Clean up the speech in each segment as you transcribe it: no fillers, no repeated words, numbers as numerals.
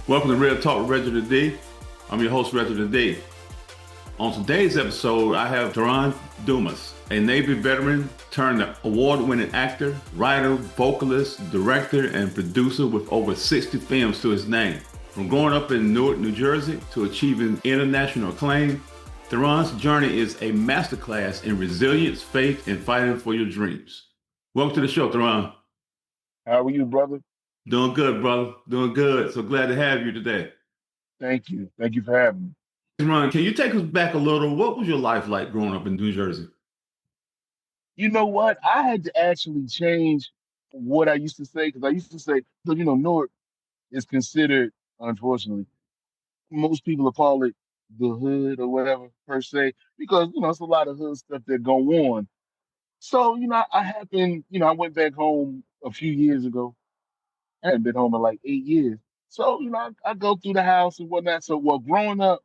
Welcome to Real Talk with Reginald D. I'm your host, Reginald D. On today's episode, I have Therron Dumas, a Navy veteran turned award-winning actor, writer, vocalist, director, and producer with over 60 films to his name. From growing up in Newark, New Jersey, to achieving international acclaim, Therron's journey is a masterclass in resilience, faith, and fighting for your dreams. Welcome to the show, Therron. How are you, brother? Doing good, brother. Doing good. So glad to have you today. Thank you. Thank you for having me. Therron, can you take us back a little? What was your life like growing up in New Jersey? You know what? I had to actually change what I used to say because I used to say, Newark is considered, unfortunately, most people will call it the hood or whatever per se, because it's a lot of hood stuff that go on. So, I happened, I went back home a few years ago. I hadn't been home in like 8 years. So, I go through the house and whatnot. So, well, growing up,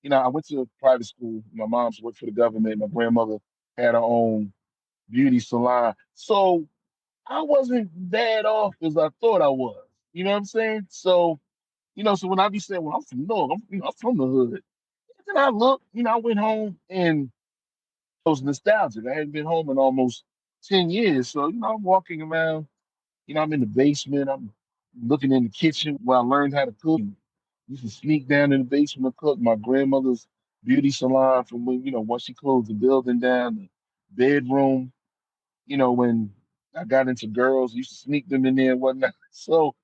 I went to a private school. My mom's worked for the government. My grandmother had her own beauty salon. So I wasn't bad off as I thought I was. You know what I'm saying? So, so when I be saying, well, I'm from North, I'm from the hood. Then I look, I went home and I was nostalgic. I hadn't been home in almost 10 years. So, I'm walking around, I'm in the basement. I'm looking in the kitchen where I learned how to cook. Used to sneak down in the basement and cook. My grandmother's beauty salon from when, once she closed the building down, the bedroom, when I got into girls, used to sneak them in there and whatnot. So,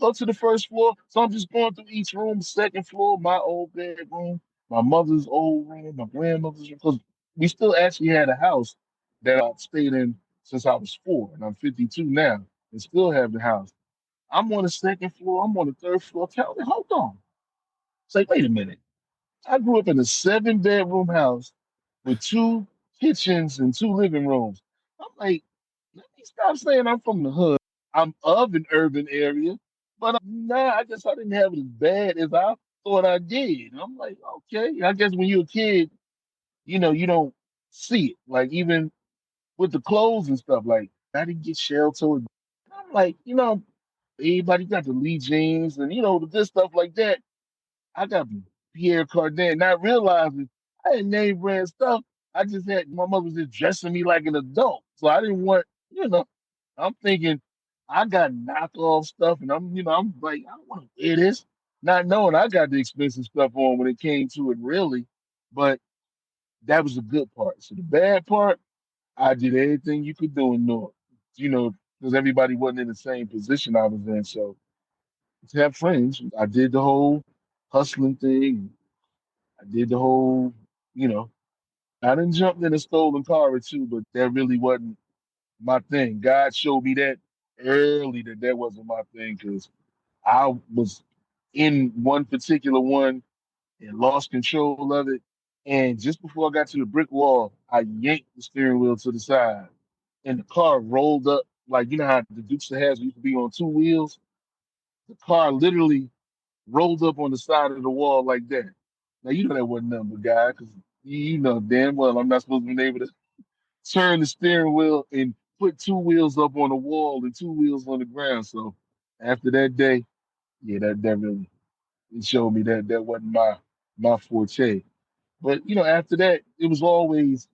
go to the first floor. So I'm just going through each room, second floor, my old bedroom, my mother's old room, my grandmother's room, because we still actually had a house that I stayed in since I was 4, and I'm 52 now, and still have the house. I'm on the second floor, I'm on the third floor. Tell me, hold on. Say, wait a minute. I grew up in a 7-bedroom house with 2 kitchens and 2 living rooms. I'm like, let me stop saying I'm from the hood. I'm of an urban area, but nah, I guess I didn't have it as bad as I thought I did. I'm like, okay. I guess when you're a kid, you don't see it. Like even with the clothes and stuff, like I didn't get sheltered. I'm like, everybody got the Lee jeans and the good stuff like that. I got Pierre Cardin, not realizing I had name brand stuff. I just had my mother was just dressing me like an adult. So I didn't want, I'm thinking I got knockoff stuff and I'm like, I don't want to wear this. Not knowing I got the expensive stuff on when it came to it really. But that was the good part. So the bad part, I did everything you could do in North, because everybody wasn't in the same position I was in. So to have friends, I did the whole hustling thing. I did the whole, you know, I didn't jump in a stolen car or two, but that really wasn't my thing. God showed me that early that wasn't my thing because I was in one particular one and lost control of it. And just before I got to the brick wall, I yanked the steering wheel to the side and the car rolled up. Like, you know how the Dukes of Hazzard used to be on 2 wheels? The car literally rolled up on the side of the wall like that. Now you know that wasn't nothing but God, because you know damn well I'm not supposed to be able to turn the steering wheel and put 2 wheels up on the wall and 2 wheels on the ground. So after that day, yeah, that really it showed me that wasn't my forte. But after that, it was always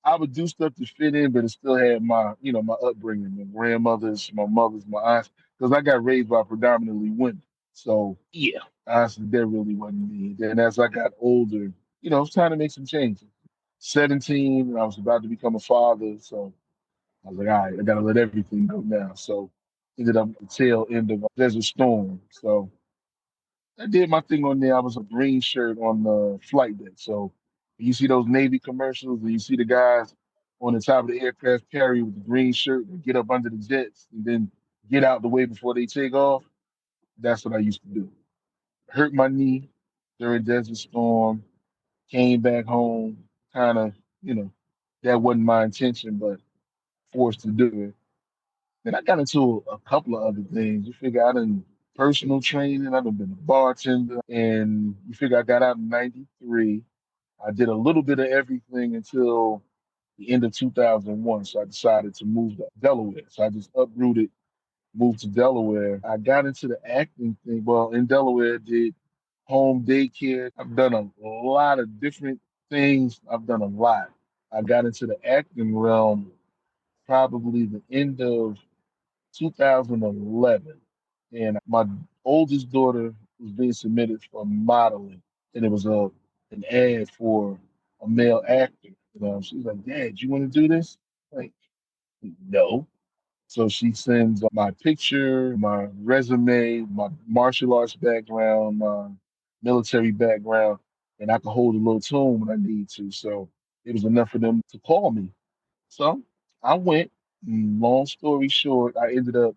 I would do stuff to fit in, but it still had my upbringing, my grandmothers, my mothers, my aunts, because I got raised by predominantly women. So yeah, honestly, that really wasn't me. Then as I got older, it was time to make some changes. 17, I was about to become a father, so I was like, all right, I gotta let everything go now. So ended up at the tail end of Desert Storm. So I did my thing on there. I was a green shirt on the flight deck. So you see those Navy commercials, and you see the guys on the top of the aircraft carrier with the green shirt and get up under the jets and then get out the way before they take off. That's what I used to do. Hurt my knee during Desert Storm, came back home, kind of, that wasn't my intention, but forced to do it. Then I got into a couple of other things. You figure I done personal training, I've been a bartender, and you figure I got out in 93. I did a little bit of everything until the end of 2001. So I decided to move to Delaware. So I just uprooted moved to Delaware. I got into the acting thing. Well, in Delaware, I did home daycare. I've done a lot of different things. I've done a lot. I got into the acting realm probably the end of 2011. And my oldest daughter was being submitted for modeling, and it was an ad for a male actor. She was like, "Dad, you want to do this?" Like, no. So she sends my picture, my resume, my martial arts background, my military background, and I can hold a little tune when I need to. So it was enough for them to call me. So I went. Long story short, I ended up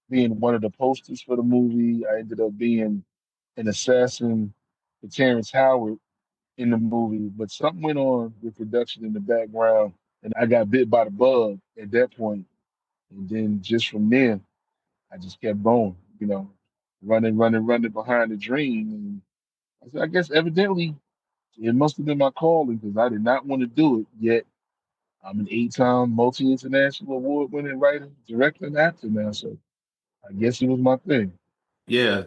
being one of the posters for the movie. I ended up being an assassin for Terrence Howard in the movie, but something went on with production in the background, and I got bit by the bug at that point. And then just from there, I just kept going, running, running, running behind the dream. And I said, I guess evidently it must have been my calling because I did not want to do it. Yet I'm an eight-time multi-international award-winning writer, director, and actor now. So I guess it was my thing. Yeah.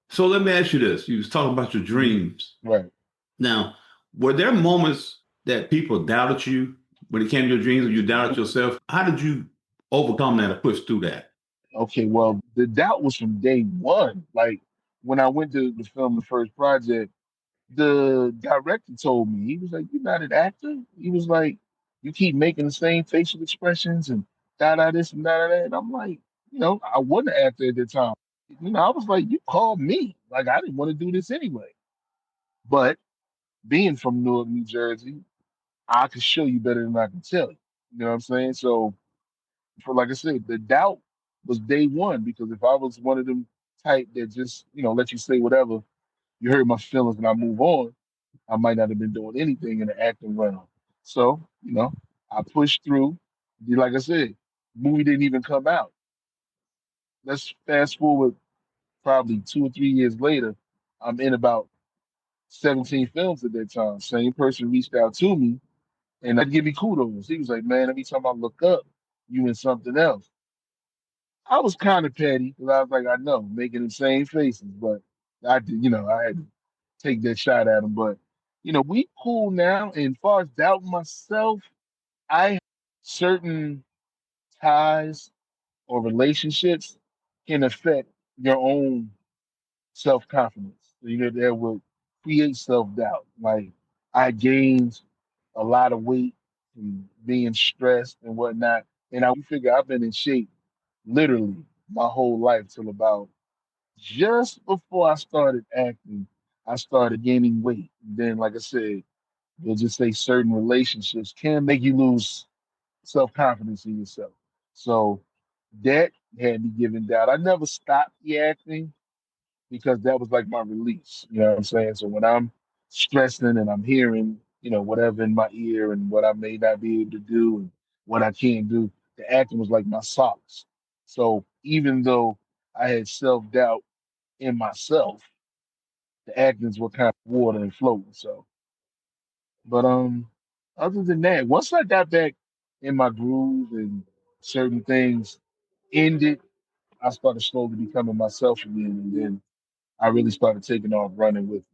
So let me ask you this. You was talking about your Mhm. dreams. Right. Now, were there moments that people doubted you when it came to your dreams or you doubted yourself? How did you overcome that or push through that? Okay, well, the doubt was from day one. Like when I went to film the first project, the director told me, he was like, "You're not an actor." He was like, "You keep making the same facial expressions and da da this and da da that." And I'm like, I wasn't an actor at the time. I was like, "You called me." Like I didn't want to do this anyway. But being from Newark, New Jersey, I could show you better than I can tell you. You know what I'm saying? So for like I said, the doubt was day one because if I was one of them type that just, let you say whatever, you hurt my feelings and I move on, I might not have been doing anything in the acting realm. So, I pushed through. Like I said, movie didn't even come out. Let's fast forward probably 2 or 3 years later. I'm in about 17 films at that time. Same person reached out to me and that give me kudos. He was like, "Man, every time I look up, you in something else." I was kind of petty because I was like, I know, making the same faces, but I did, I had to take that shot at him. But we cool now. And as far as doubting myself, I certain ties or relationships can affect your own self confidence. That will create self doubt. Like I gained a lot of weight from being stressed and whatnot, and I figure I've been in shape literally my whole life till about just before I started acting, I started gaining weight. Then, like I said, we'll just say certain relationships can make you lose self confidence in yourself. So that had me giving doubt. I never stopped the acting because that was like my release. You know what I'm saying? So when I'm stressing and I'm hearing, whatever in my ear and what I may not be able to do and what I can't do, the acting was like my solace. So even though I had self doubt in myself, the actings were kind of water and floating. So, but other than that, once I got back in my groove and certain things ended, I started slowly becoming myself again, and then I really started taking off running with it.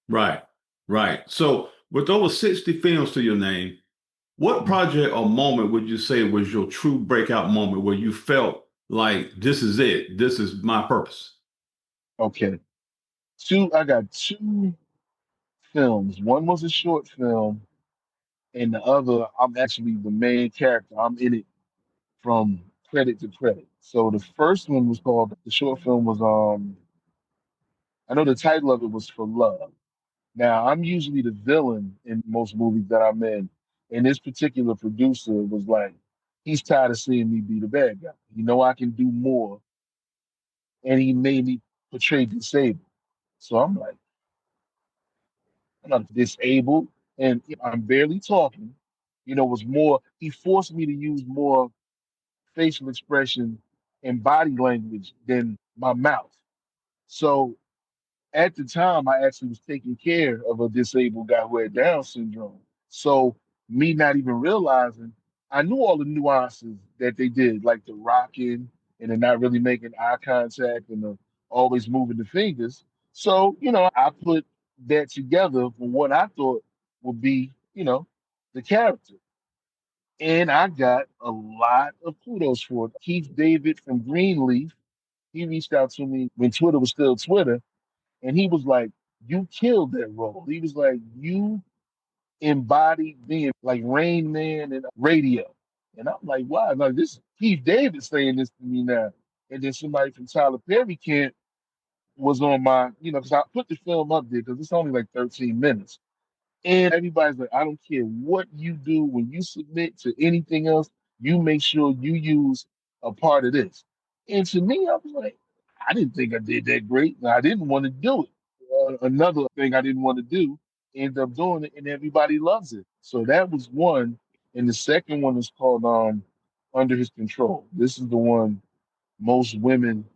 Right, right. So, with over 60 films to your name, what Mhm. project or moment would you say was your true breakout moment where you felt like this is it? This is my purpose? Okay. I got two films. One was a short film, and the other, I'm actually the main character. I'm in it from credit to credit. So the first one was called, the short film was, I know the title of it was For Love. Now, I'm usually the villain in most movies that I'm in, and this particular producer was like, he's tired of seeing me be the bad guy. I can do more, and he made me portray disabled. So I'm like, I'm not disabled, and I'm barely talking. Was more, he forced me to use more facial expression and body language than my mouth. So at the time, I actually was taking care of a disabled guy who had Down syndrome. So me not even realizing, I knew all the nuances that they did, like the rocking. and they're not really making eye contact and always moving the fingers. So, I put that together for what I thought would be, the character. And I got a lot of kudos for it. Keith David from Greenleaf, he reached out to me when Twitter was still Twitter, and he was like, "You killed that role." He was like, "You embodied being like Rain Man and radio." And I'm like, wow, like this is Keith David saying this to me now. And then somebody from Tyler Perry camp was on my, because I put the film up there because it's only like 13 minutes. And everybody's like, I don't care what you do when you submit to anything else, you make sure you use a part of this. And to me, I was like, I didn't think I did that great. I didn't want to do it. Another thing I didn't want to do, end up doing it, and everybody loves it. So that was one. And the second one is called Under His Control. This is the one most women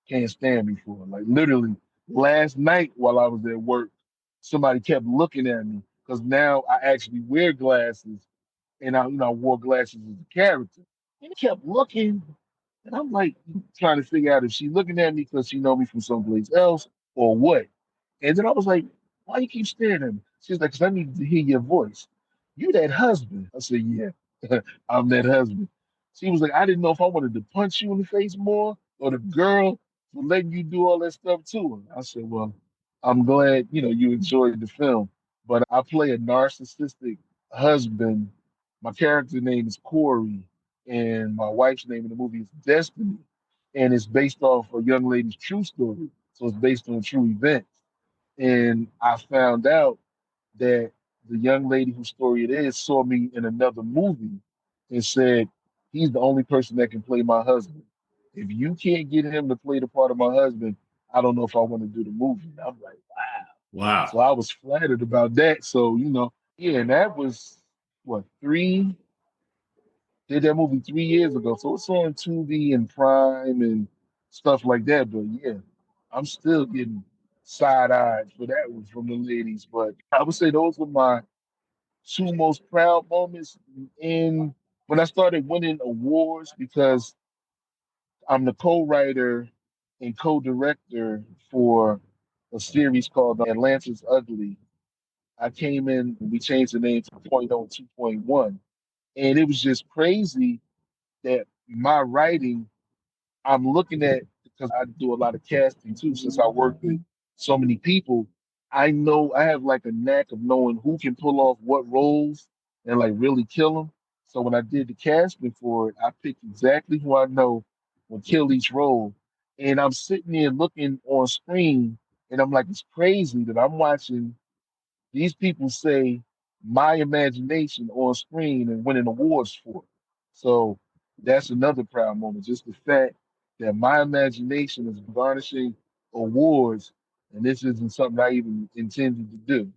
can't stand me for. Like literally last night while I was at work, somebody kept looking at me because now I actually wear glasses and I wore glasses as a character. And he kept looking, and I'm like trying to figure out if she looking at me because she know me from someplace else or what. And then I was like, why you keep staring at me? She's like, because I need to hear your voice. You that husband. I said, yeah, I'm that husband. She was like, I didn't know if I wanted to punch you in the face more or the girl for letting you do all that stuff too. And I said, well, I'm glad, you enjoyed the film. But I play a narcissistic husband. My character name is Corey, and my wife's name in the movie is Destiny. And it's based off a young lady's true story. So it's based on true events. And I found out that the young lady whose story it is saw me in another movie and said, he's the only person that can play my husband. If you can't get him to play the part of my husband, I don't know if I want to do the movie. And I'm like, wow. Wow. So I was flattered about that. So, yeah, and that was what, did that movie 3 years ago. So it's on Tubi and Prime and stuff like that. But yeah, I'm still getting side eyed for that one from the ladies. But I would say those were my two most proud moments in when I started winning awards because I'm the co-writer and co-director for a series called Atlanta's Ugly. I came in, we changed the name to 2.0 2.1. And it was just crazy that my writing, I'm looking at because I do a lot of casting too, since I work with so many people. I know I have like a knack of knowing who can pull off what roles and like really kill them. So when I did the casting for it, I picked exactly who I know will kill each role. And I'm sitting there looking on screen, and I'm like, it's crazy that I'm watching these people say my imagination on screen and winning awards for it. So that's another proud moment. Just the fact that my imagination is garnishing awards, and this isn't something I even intended to do.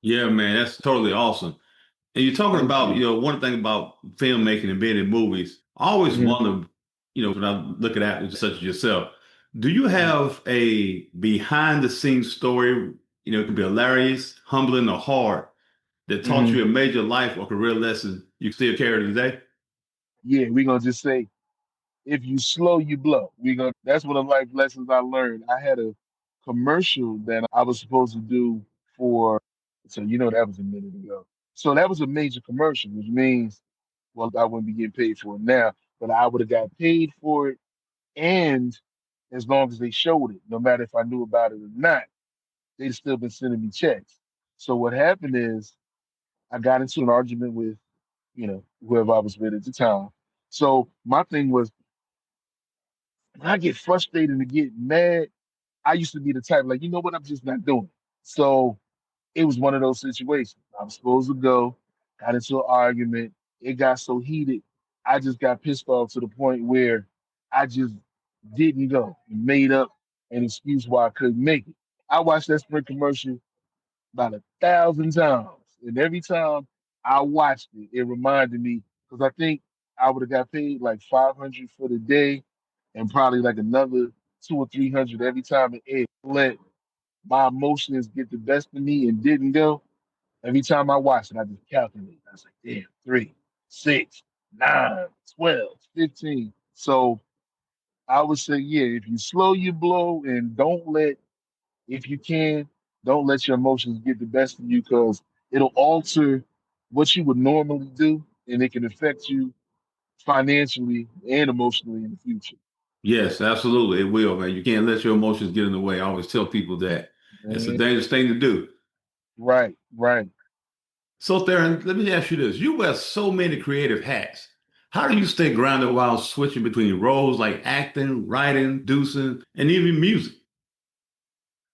Yeah, man, that's totally awesome. And you're talking Thank about, you. one thing about filmmaking and being in movies. I always Mhm. wonder, when I look at actors such as yourself, do you Mhm. have a behind the scenes story, it could be hilarious, humbling, or hard, that taught Mhm. you a major life or career lesson you still carry today? Yeah, we're gonna just say if you slow, you blow. We gonna That's one of the life lessons I learned. I had a commercial that I was supposed to do for, so that was a minute ago. So that was a major commercial, which means, well, I wouldn't be getting paid for it now, but I would have got paid for it, and as long as they showed it, no matter if I knew about it or not, they'd still been sending me checks. So what happened is I got into an argument with, whoever I was with at the time. So my thing was when I get frustrated and get mad, I used to be the type like, you know what, I'm just not doing it. So it was one of those situations. I was supposed to go, got into an argument. It got so heated, I just got pissed off to the point where I just didn't go and made up an excuse why I couldn't make it. I watched that Sprint commercial about 1,000 times. And every time I watched it, it reminded me because I think I would have got paid like 500 for the day and probably like another 200 or 300 every time it aired. Let my emotions get the best of me and didn't go. Every time I watched it, I just calculated. I was like, damn, 3, 6, 9, 12, 15. So I would say, yeah, if you slow your blow and if you can, don't let your emotions get the best of you because it'll alter what you would normally do and it can affect you financially and emotionally in the future. Yes, absolutely. It will, man. You can't let your emotions get in the way. I always tell people that. It's a Man, dangerous thing to do. right, right. So, Theron, let me ask you this. You wear so many creative hats. How do you stay grounded while switching between roles like acting, writing, producing, and even music?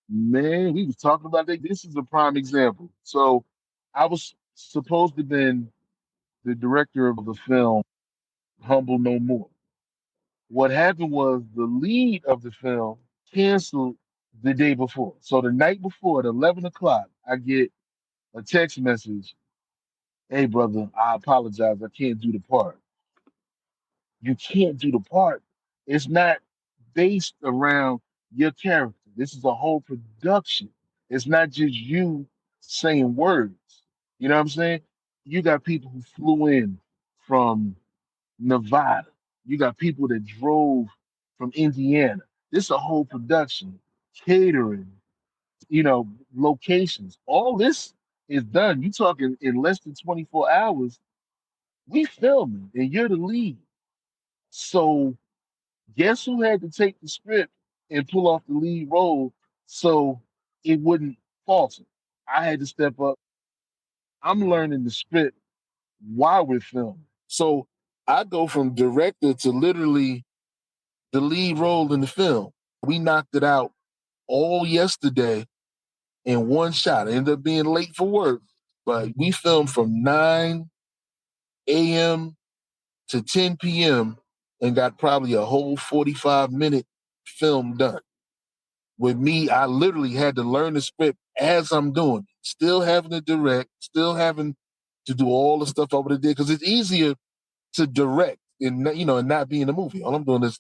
Man, we was talking about that. This is a prime example. So I was supposed to have been the director of the film Humble No More. What happened was the lead of the film canceled the day before. So the night before at 11 o'clock, I get a text message. Hey, brother, I apologize. I can't do the part. You can't do the part. It's not based around your character. This is a whole production. It's not just you saying words. You know what I'm saying? You got people who flew in from Nevada. You got people that drove from Indiana. This is a whole production, catering, locations. All this is done. You talking in less than 24 hours. We filming, and you're the lead. So guess who had to take the script and pull off the lead role so it wouldn't falter? I had to step up. I'm learning the script while we're filming. So I go from director to literally the lead role in the film. We knocked it out all yesterday in one shot. I ended up being late for work, but we filmed from 9 a.m. to 10 p.m. and got probably a whole 45-minute film done. With me, I literally had to learn the script as I'm doing it, still having to direct, still having to do all the stuff I would have did because it's easier to direct and not be in the movie. All I'm doing is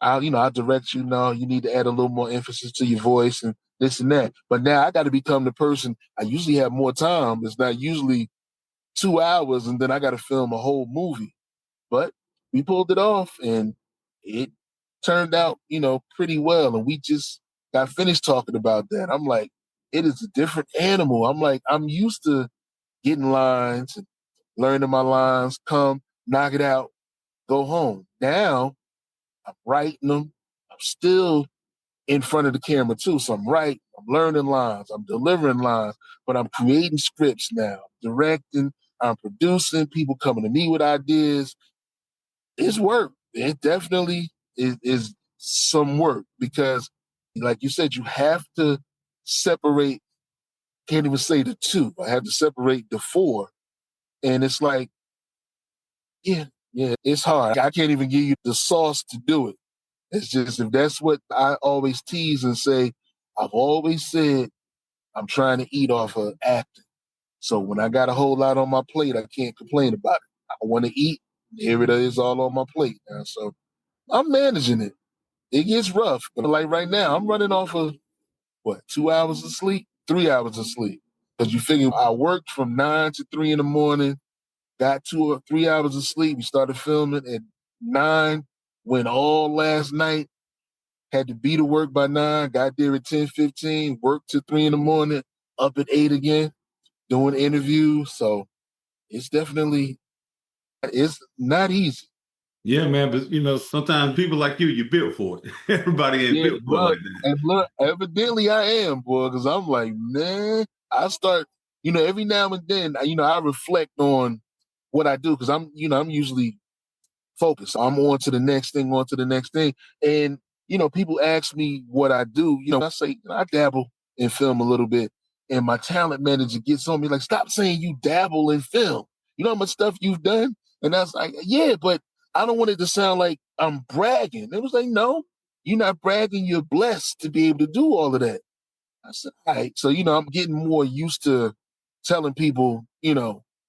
I direct you now. You need to add a little more emphasis to your voice and this and that. But now I got to become the person. I usually have more time. It's not usually 2 hours, and then I got to film a whole movie. But we pulled it off, and it turned out, pretty well. And we just got finished talking about that. I'm like, it is a different animal. I'm like, I'm used to getting lines and learning my lines, come, knock it out, go home. Now I'm writing them. I'm still in front of the camera too. So I'm writing, I'm learning lines, I'm delivering lines, but I'm creating scripts now, directing, I'm producing, people coming to me with ideas. It's work. It definitely is some work because, like you said, you have to separate, can't even say the two. I have to separate the four. And it's like, yeah, it's hard. I can't even give you the sauce to do it. It's just if that's what I always tease and say, I've always said I'm trying to eat off of acting. So when I got a whole lot on my plate, I can't complain about it. I want to eat. Here it is all on my plate now. So I'm managing it. It gets rough. But like right now, I'm running off of 2 hours of sleep, 3 hours of sleep. Because you figure I worked from 9 to 3 in the morning, got 2 or 3 hours of sleep. We started filming at 9, went all last night. Had to be to work by 9, got there at 10:15, worked till 3 in the morning, up at 8 again, doing interviews. So it's not easy. Yeah, man, but sometimes people like you built for it. Everybody ain't Yeah, built for it look, like that. and look, evidently I am, boy, because I'm like, man, I start, every now and then, I reflect on what I do because I'm usually focus. I'm on to the next thing, on to the next thing. And, people ask me what I do. I say, I dabble in film a little bit. And my talent manager gets on me like, stop saying you dabble in film. You know how much stuff you've done? And I was like, yeah, but I don't want it to sound like I'm bragging. It was like, no, you're not bragging. You're blessed to be able to do all of that. I said, all right. So, I'm getting more used to telling people,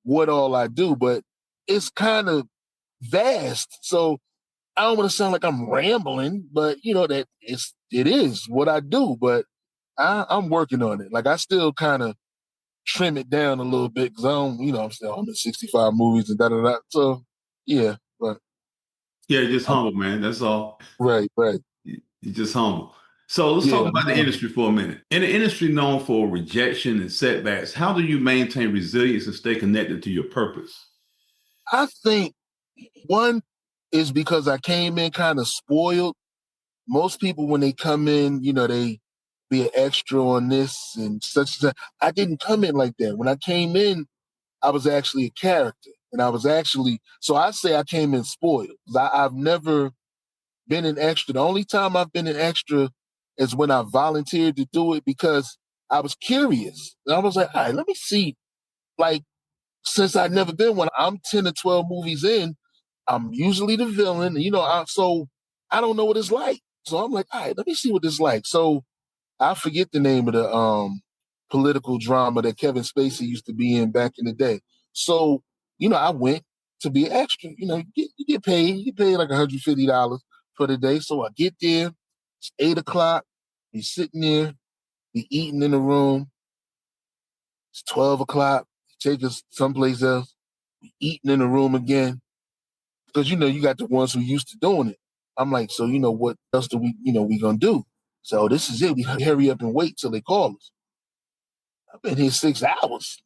what all I do, but it's kind of vast. So I don't want to sound like I'm rambling, but that it is what I do. But I'm working on it. Like I still kind of trim it down a little bit because I don't, I'm still on the 65 movies and da da da. So yeah, but Yeah, just I'm, humble, man. That's all. right, right. You're just humble. So let's talk Yeah. about the industry for a minute. In an industry known for rejection and setbacks, how do you maintain resilience and stay connected to your purpose? I think one is because I came in kind of spoiled. Most people, when they come in, they be an extra on this and such and such. I didn't come in like that. When I came in, I was actually a character. And I was actually, so I say I came in spoiled. I've never been an extra. The only time I've been an extra is when I volunteered to do it because I was curious. And I was like, all right, let me see. Like, since I'd never been one, I'm 10 or 12 movies in. I'm usually the villain, so I don't know what it's like. So I'm like, all right, let me see what this is like. So I forget the name of the political drama that Kevin Spacey used to be in back in the day. So, I went to be an extra. You get paid. You get paid like $150 for the day. So I get there. It's 8 o'clock. He's sitting there. He eating in the room. It's 12 o'clock. Take us someplace else. Eating in the room again. Because you got the ones who used to doing it. I'm like, so what else do we gonna do? So this is it. We hurry up and wait till they call us. I've been here 6 hours.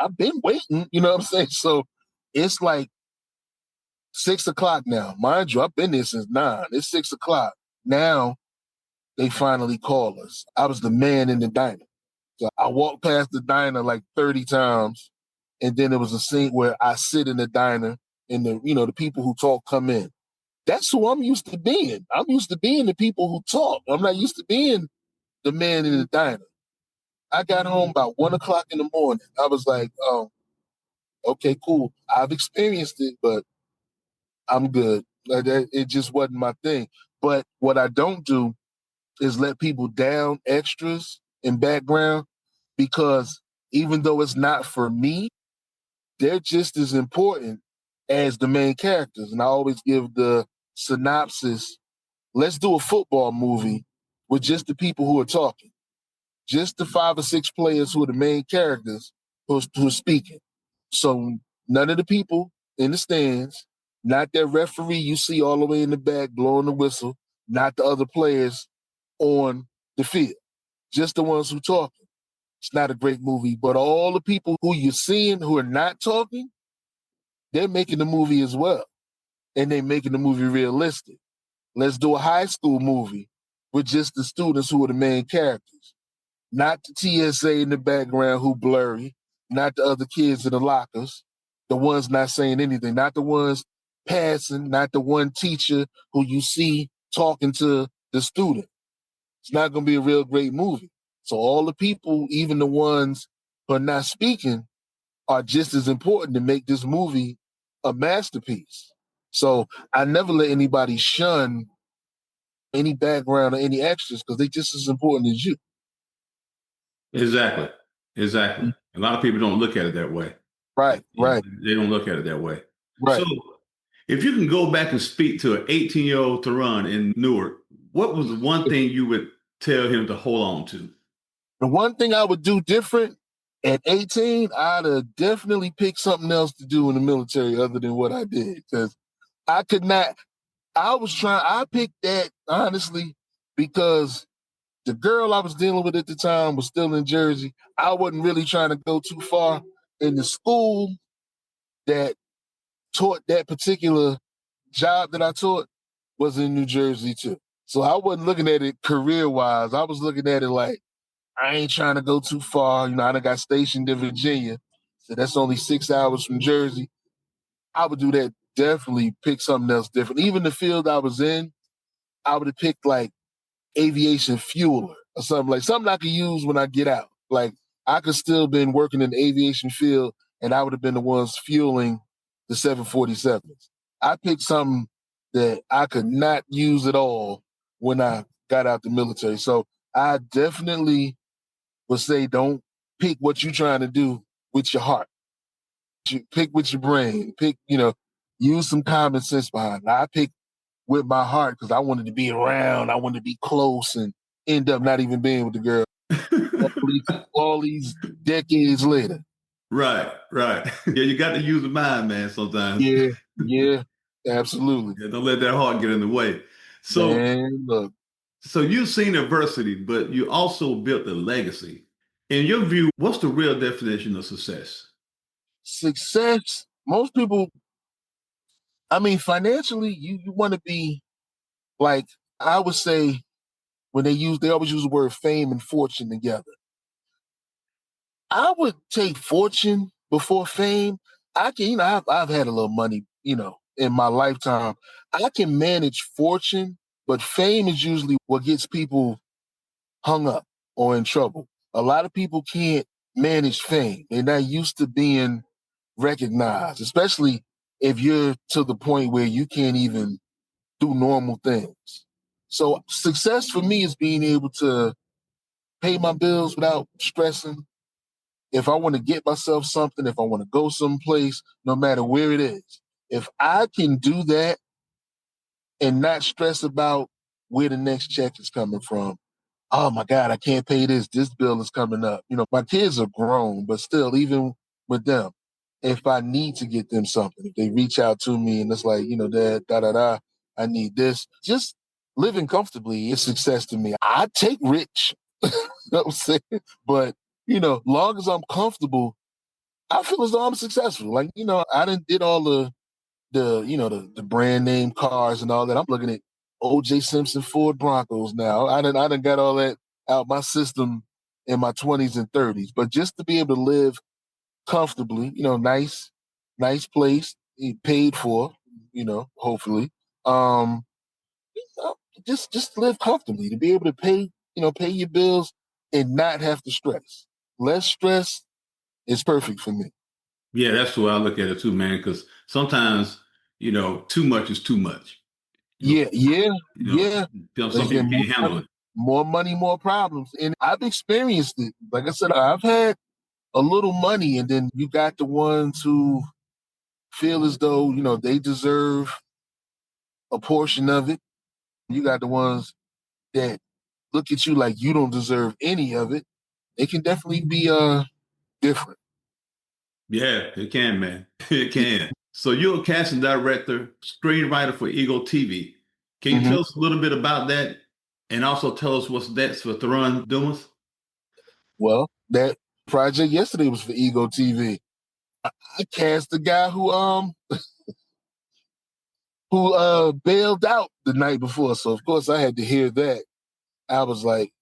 I've been waiting, you know what I'm saying? So it's like 6 o'clock now. Mind you, I've been there since 9. It's 6 o'clock. Now they finally call us. I was the man in the diner. So I walked past the diner like 30 times. And then there was a scene where I sit in the diner and the people who talk come in. That's who I'm used to being. I'm used to being the people who talk. I'm not used to being the man in the diner. I got home about 1 o'clock in the morning. I was like, oh, okay, cool. I've experienced it, but I'm good. It just wasn't my thing. But what I don't do is let people down extras in background because even though it's not for me, they're just as important as the main characters. And I always give the synopsis. Let's do a football movie with just the people who are talking, just the 5 or 6 players who are the main characters who are speaking. So none of the people in the stands, not that referee you see all the way in the back blowing the whistle, not the other players on the field, just the ones who talking. It's not a great movie, but all the people who you're seeing who are not talking, they're making the movie as well, and they're making the movie realistic. Let's do a high school movie with just the students who are the main characters, not the TSA in the background who blurry, not the other kids in the lockers, the ones not saying anything, not the ones passing, not the one teacher who you see talking to the student. It's not going to be a real great movie. So all the people, even the ones who are not speaking, are just as important to make this movie a masterpiece. So I never let anybody shun any background or any extras because they just as important as you. Exactly. Exactly. A lot of people don't look at it that way. Right, Yeah, right, they don't look at it that way. So right. if you can go back and speak to an 18-year-old Therron in Newark, what was the one thing you would tell him to hold on to? The one thing I would do different at 18, I'd have definitely picked something else to do in the military other than what I did. Because I could not, I picked that honestly because the girl I was dealing with at the time was still in Jersey. I wasn't really trying to go too far. In the school that taught that particular job that I taught was in New Jersey too. So I wasn't looking at it career wise. I was looking at it like, I ain't trying to go too far. I done got stationed in Virginia. So that's only 6 hours from Jersey. I would do that. Definitely pick something else different. Even the field I was in, I would have picked like aviation fueler or something like something I could use when I get out. Like I could still been working in the aviation field and I would have been the ones fueling the 747s. I picked something that I could not use at all when I got out the military. So I definitely would say don't pick what you're trying to do with your heart. You pick with your brain. Use some common sense behind it. I picked with my heart because I wanted to be around. I wanted to be close and end up not even being with the girl all these decades later. Right, right. Yeah, you got to use the mind, man, sometimes. Yeah, yeah. Absolutely. Yeah, don't let that heart get in the way. So, Man, look, so you've seen adversity, but you also built a legacy. In your view, what's the real definition of success? success, most people, I mean, financially, you want to be like, I would say when they always use the word fame and fortune together. I would take fortune before fame. I can, I've had a little money, in my lifetime. I can manage fortune, but fame is usually what gets people hung up or in trouble. A lot of people can't manage fame. They're not used to being recognized, especially if you're to the point where you can't even do normal things. So success for me is being able to pay my bills without stressing. If I want to get myself something, if I want to go someplace, no matter where it is, if I can do that and not stress about where the next check is coming from, oh my God, I can't pay this. This bill is coming up. My kids are grown, but still, even with them, if I need to get them something, if they reach out to me and it's like, Dad, da da da, I need this. Just living comfortably is success to me. I take rich, you know what I'm saying? But, long as I'm comfortable, I feel as though I'm successful. Like, I did all the brand name cars and all that. I'm looking at OJ Simpson Ford Broncos now. I done got all that out my system in my 20s and 30s. But just to be able to live comfortably, nice place, paid for, hopefully. Um, uh, just live comfortably, to be able to pay your bills and not have to stress. Less stress is perfect for me. Yeah, that's the way I look at it too, man. Because sometimes, too much is too much. You know, Yeah, yeah, you know, yeah. some people Again, can't handle it. more money, more problems. And I've experienced it. Like I said, I've had a little money, and then you got the ones who feel as though, they deserve a portion of it. You got the ones that look at you like you don't deserve any of it. It can definitely be different. Yeah, it can, man. It can. So you're a casting director, screenwriter for Ego TV. Can you Hmm. tell us a little bit about that? And also tell us what's next for Therron Dumas? Well, that project yesterday was for Ego TV. I cast the guy who bailed out the night before. So of course I had to hear that. I was like,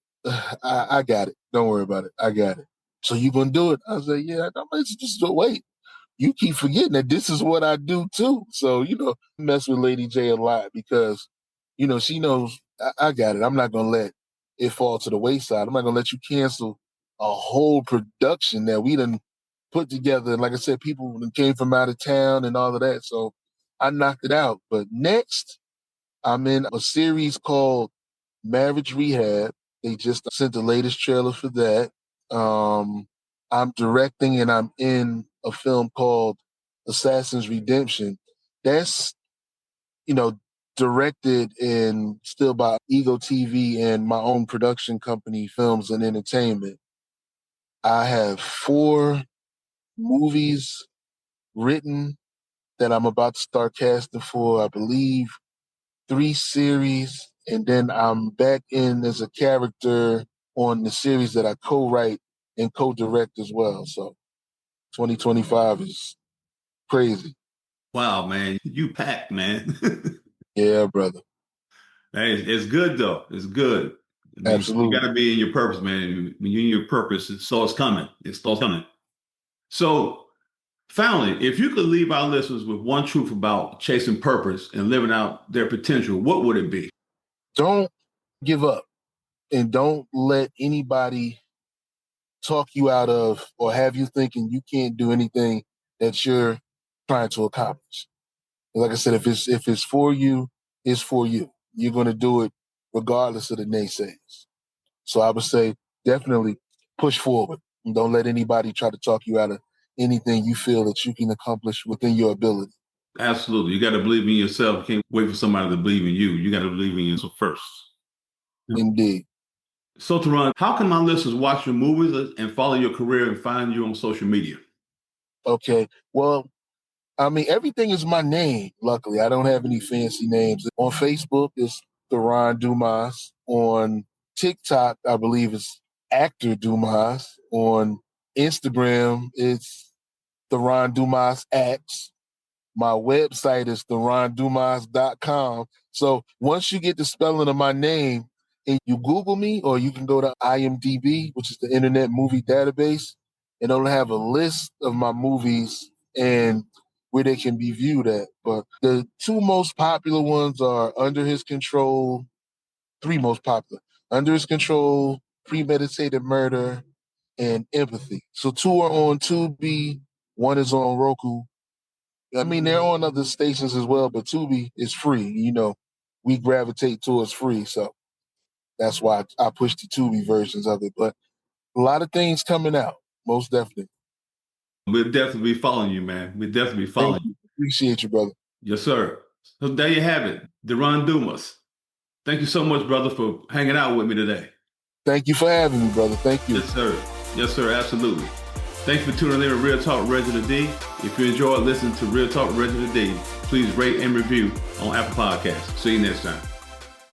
I got it. Don't worry about it. I got it. So you gonna do it? I was like, yeah. I'm like, just wait. You keep forgetting that this is what I do too. So mess with Lady J a lot because she knows I got it. I'm not gonna let it fall to the wayside. I'm not gonna let you cancel a whole production that we done put together. And like I said, people that came from out of town and all of that. So I knocked it out. But next, I'm in a series called Marriage Rehab. They just sent the latest trailer for that. I'm directing and I'm in a film called Assassin's Redemption. That's, you know, directed and still by Ego TV and my own production company, Films and Entertainment. I have 4 movies written that I'm about to start casting for, I believe 3 series, and then I'm back in as a character on the series that I co-write and co-direct as well. So 2025 is crazy. Wow, man, you packed, man. Yeah, brother. Hey, it's good though. It's good. I mean, you got Absolutely. to be in your purpose, man. When you're in your purpose, so it's coming. It starts coming. So, finally, if you could leave our listeners with one truth about chasing purpose and living out their potential, what would it be? Don't give up and don't let anybody talk you out of or have you thinking you can't do anything that you're trying to accomplish. Like I said, if it's for you, it's for you. You're gonna do it regardless of the naysayers. So I would say definitely push forward and don't let anybody try to talk you out of anything you feel that you can accomplish within your ability. Absolutely. You got to believe in yourself. You can't wait for somebody to believe in you. You got to believe in yourself first. Indeed. So, Teron, how can my listeners watch your movies and follow your career and find you on social media? Okay. Well, I mean, everything is my name. Luckily, I don't have any fancy names. On Facebook, it's Therron Dumas. On TikTok, I believe it's Actor Dumas. On Instagram, it's Therron Dumas Acts. My website is therrondumas.com. So once you get the spelling of my name and you Google me, or you can go to IMDb, which is the Internet Movie Database, and it'll have a list of my movies and where they can be viewed at. But the two most popular ones are Under His Control, three most popular. Under His Control, Premeditated Murder, and Empathy. So two are on Tubi, one is on Roku. I mean, they're on other stations as well, but Tubi is free. You know, we gravitate towards free, so that's why I push the Tubi versions of it. But a lot of things coming out, most definitely. We'll definitely be following you, man. We'll definitely be Thank following you. you. Appreciate you, brother. Yes, sir. So there you have it, Therron Dumas. Thank you so much, brother, for hanging out with me today. Thank you for having me, brother. Thank you. Yes, sir. Yes, sir. Absolutely. Thanks for tuning in to Real Talk Resident D. If you enjoyed listening to Real Talk Resident D, please rate and review on Apple Podcasts. See you next time.